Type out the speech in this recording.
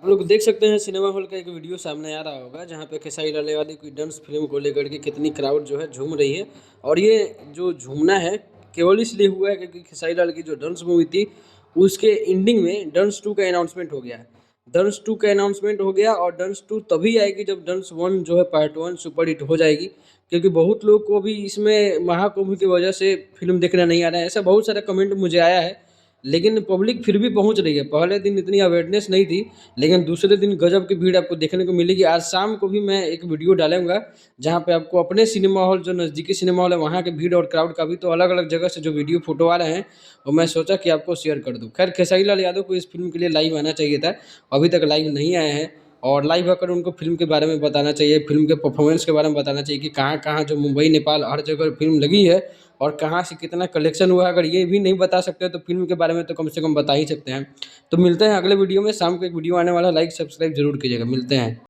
आप लोग देख सकते हैं सिनेमा हॉल का एक वीडियो सामने आ रहा होगा जहाँ पे खेसारी लाल यादव की डंस फिल्म को लेकर के कितनी क्राउड जो है झूम रही है। और ये जो झूमना है केवल इसलिए हुआ है क्योंकि खेसारी लाल की जो डंस मूवी थी उसके एंडिंग में डंस 2 का अनाउंसमेंट हो गया है। डंस 2 का अनाउंसमेंट हो गया और डंस 2 तभी आएगी जब डंस 1 जो है पार्ट 1 सुपर हिट हो जाएगी, क्योंकि बहुत लोग को भी इसमें महाकुंभ की वजह से फिल्म देखना नहीं आ रहा है। ऐसा बहुत सारा कमेंट मुझे आया है, लेकिन पब्लिक फिर भी पहुंच रही है। पहले दिन इतनी अवेयरनेस नहीं थी, लेकिन दूसरे दिन गजब की भीड़ आपको देखने को मिलेगी। आज शाम को भी मैं एक वीडियो डालूंगा जहां पे आपको अपने सिनेमा हॉल, जो नज़दीकी सिनेमा हॉल है, वहां के भीड़ और क्राउड का भी तो अलग अलग जगह से जो वीडियो फोटो आ रहे हैं और मैं सोचा कि आपको शेयर कर दूं। खैर, खेसारी लाल यादव को इस फिल्म के लिए लाइव आना चाहिए था, अभी तक लाइव नहीं आए हैं। और लाइव आकर उनको फ़िल्म के बारे में बताना चाहिए, फ़िल्म के परफॉर्मेंस के बारे में बताना चाहिए कि कहाँ-कहाँ जो मुंबई, नेपाल हर जगह फ़िल्म लगी है और कहाँ से कितना कलेक्शन हुआ है। अगर ये भी नहीं बता सकते तो फ़िल्म के बारे में तो कम से कम बता ही सकते हैं। तो मिलते हैं अगले वीडियो में। शाम को एक वीडियो आने वाला है, लाइक सब्सक्राइब ज़रूर कीजिएगा। मिलते हैं।